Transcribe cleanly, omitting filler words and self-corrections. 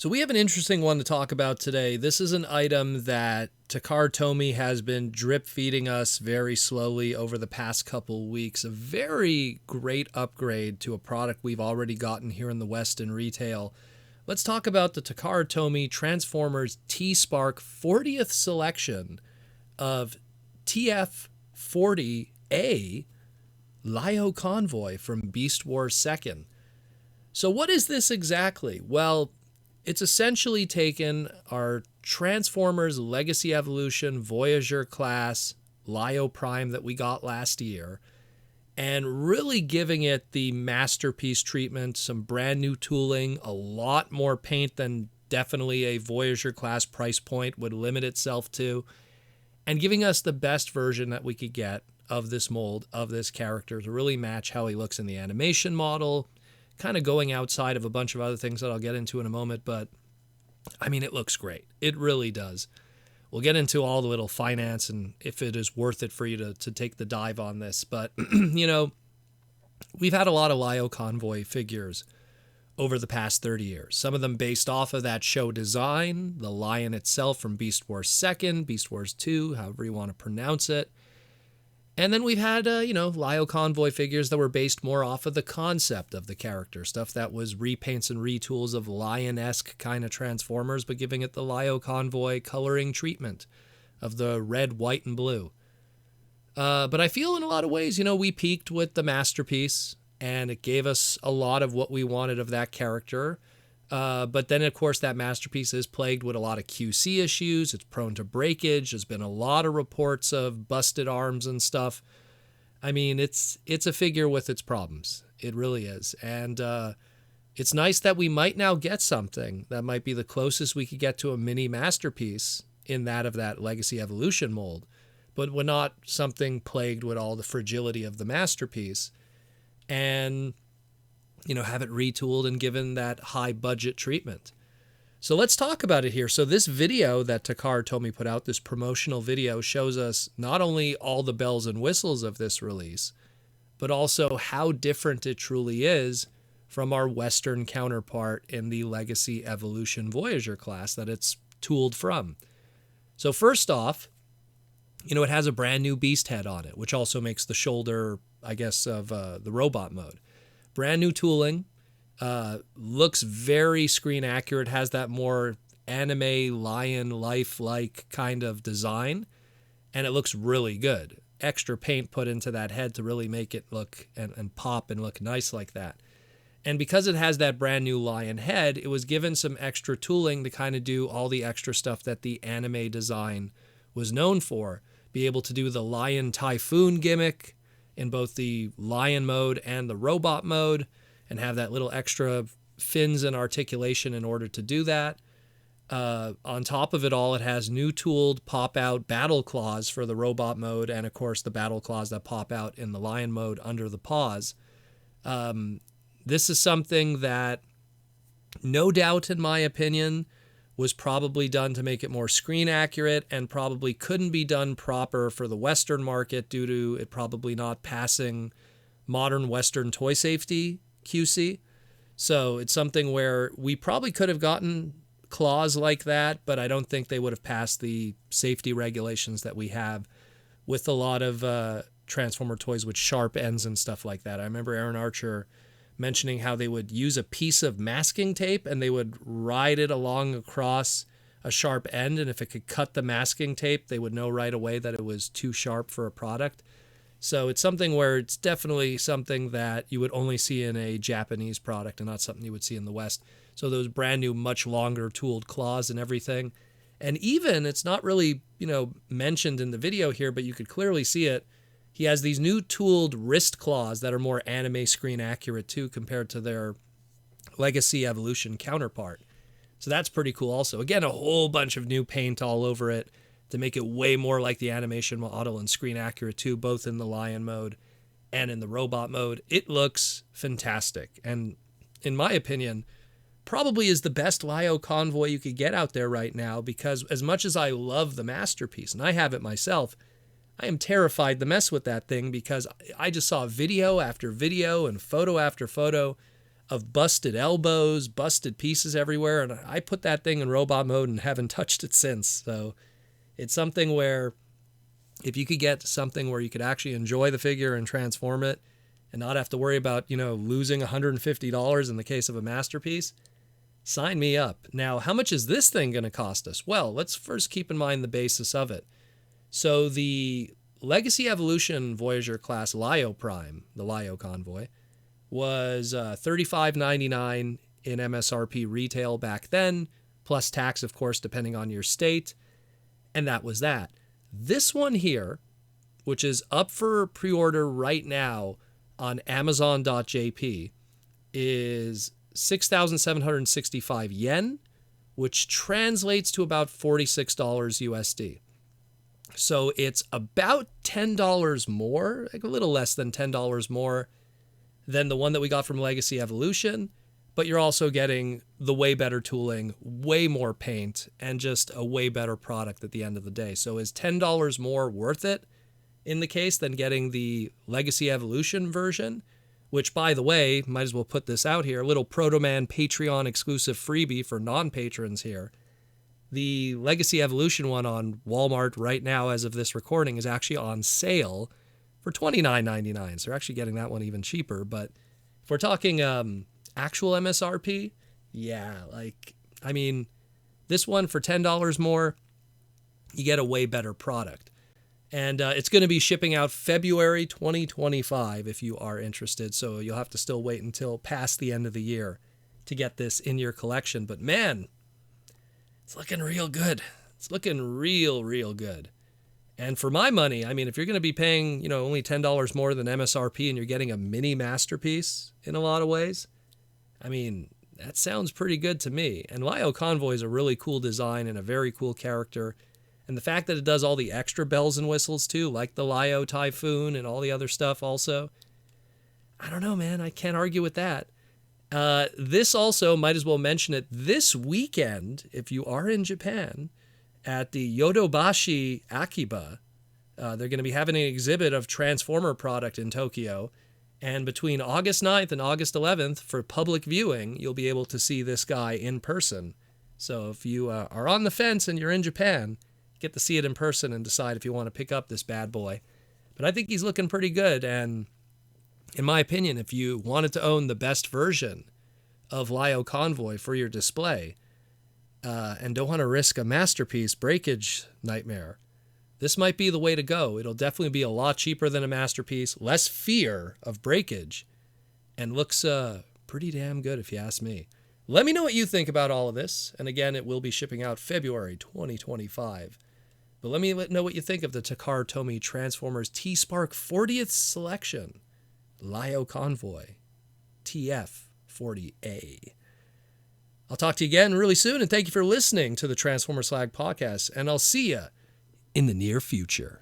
So we have an interesting one to talk about today. This is an item that Takara-Tomy has been drip feeding us very slowly over the past couple weeks. A very great upgrade to a product we've already gotten here in the West in retail. Let's talk about the Takara-Tomy Transformers T-Spark 40th selection of TF-40A Lioconvoy from Beast Wars 2nd. So what is this exactly? Well, it's essentially taken our Transformers Legacy Evolution Voyager class Lio Prime that we got last year and really giving it the masterpiece treatment, some brand new tooling, a lot more paint than definitely a Voyager class price point would limit itself to, and giving us the best version that we could get of this mold, of this character, to really match how he looks in the animation model, kind of going outside of a bunch of other things that I'll get into in a moment, but I mean, it looks great. It really does. We'll get into all the little finance and if it is worth it for you to take the dive on this, but you know, we've had a lot of Lio Convoy figures over the past 30 years. Some of them based off of that show design, the lion itself from Beast Wars 2nd, Beast Wars 2, however you want to pronounce it. And then we've had, Lio Convoy figures that were based more off of the concept of the character, stuff that was repaints and retools of lion-esque kind of Transformers, but giving it the Lio Convoy coloring treatment of the red, white, and blue. But I feel in a lot of ways, we peaked with the masterpiece, and it gave us a lot of what we wanted of that character. But then, of course, that masterpiece is plagued with a lot of QC issues. It's prone to breakage. There's been a lot of reports of busted arms and stuff. I mean, it's a figure with its problems. It really is. And it's nice that we might now get something that might be the closest we could get to a mini masterpiece in that of that Legacy Evolution mold. But we're not something plagued with all the fragility of the masterpiece. And have it retooled and given that high budget treatment. So let's talk about it here. So this video that Takara-Tomy put out, this promotional video, shows us not only all the bells and whistles of this release, but also how different it truly is from our Western counterpart in the Legacy Evolution Voyager class that it's tooled from. So first off, it has a brand new beast head on it, which also makes the shoulder, I guess, of the robot mode. Brand new tooling, looks very screen accurate, has that more anime lion life-like kind of design, and it looks really good. Extra paint put into that head to really make it look and pop and look nice like that. And because it has that brand new lion head, it was given some extra tooling to kind of do all the extra stuff that the anime design was known for. Be able to do the lion typhoon gimmick in both the lion mode and the robot mode, and have that little extra fins and articulation in order to do that. On top of it all, it has new tooled pop-out battle claws for the robot mode, and of course the battle claws that pop out in the lion mode under the paws. This is something that, no doubt in my opinion, was probably done to make it more screen accurate and probably couldn't be done proper for the Western market due to it probably not passing modern Western toy safety QC. So it's something where we probably could have gotten claws like that, but I don't think they would have passed the safety regulations that we have with a lot of Transformer toys with sharp ends and stuff like that. I remember Aaron Archer mentioning how they would use a piece of masking tape and they would ride it along across a sharp end, and if it could cut the masking tape, they would know right away that it was too sharp for a product. So it's something where it's definitely something that you would only see in a Japanese product and not something you would see in the West. So those brand new, much longer tooled claws and everything. And even, it's not really, mentioned in the video here, but you could clearly see it. He has these new tooled wrist claws that are more anime screen accurate too compared to their Legacy Evolution counterpart. So that's pretty cool also. Again, a whole bunch of new paint all over it to make it way more like the animation model and screen accurate too, both in the lion mode and in the robot mode. It looks fantastic. And in my opinion, probably is the best Lio Convoy you could get out there right now, because as much as I love the masterpiece, and I have it myself, I am terrified to mess with that thing because I just saw video after video and photo after photo of busted elbows, busted pieces everywhere, and I put that thing in robot mode and haven't touched it since. So it's something where if you could get something where you could actually enjoy the figure and transform it and not have to worry about, losing $150 in the case of a masterpiece, sign me up. Now, how much is this thing going to cost us? Well, let's first keep in mind the basis of it. So the Legacy Evolution Voyager class Lio Prime, the Lio Convoy, was $35.99 in MSRP retail back then, plus tax, of course, depending on your state. And that was that. This one here, which is up for pre-order right now on Amazon.jp, is 6,765 yen, which translates to about $46 USD. So it's about $10 more, like a little less than $10 more than the one that we got from Legacy Evolution, but you're also getting the way better tooling, way more paint, and just a way better product at the end of the day. So is $10 more worth it in the case than getting the Legacy Evolution version? Which, by the way, might as well put this out here, a little Proto-Man Patreon exclusive freebie for non-patrons here. The Legacy Evolution one on Walmart right now, as of this recording, is actually on sale for $29.99. So we're actually getting that one even cheaper. But if we're talking actual MSRP, this one for $10 more, you get a way better product. And it's going to be shipping out February 2025 if you are interested. So you'll have to still wait until past the end of the year to get this in your collection. But man, it's looking real good. It's looking real, real good. And for my money, if you're going to be paying, only $10 more than MSRP and you're getting a mini masterpiece in a lot of ways, that sounds pretty good to me. And Lio Convoy is a really cool design and a very cool character. And the fact that it does all the extra bells and whistles too, like the Lio Typhoon and all the other stuff also, I don't know, man. I can't argue with that. This also, might as well mention it, this weekend, if you are in Japan, at the Yodobashi Akiba, they're going to be having an exhibit of Transformer product in Tokyo. And between August 9th and August 11th, for public viewing, you'll be able to see this guy in person. So if you are on the fence and you're in Japan, get to see it in person and decide if you want to pick up this bad boy. But I think he's looking pretty good. And in my opinion, if you wanted to own the best version of Lio Convoy for your display and don't want to risk a masterpiece breakage nightmare, this might be the way to go. It'll definitely be a lot cheaper than a masterpiece, less fear of breakage, and looks pretty damn good if you ask me. Let me know what you think about all of this. And again, it will be shipping out February 2025. But let me know what you think of the Takara-Tomy Transformers T-Spark 40th Selection Lio Convoy TF-40A. I'll talk to you again really soon, and thank you for listening to the Transformer Slag podcast, and I'll see you in the near future.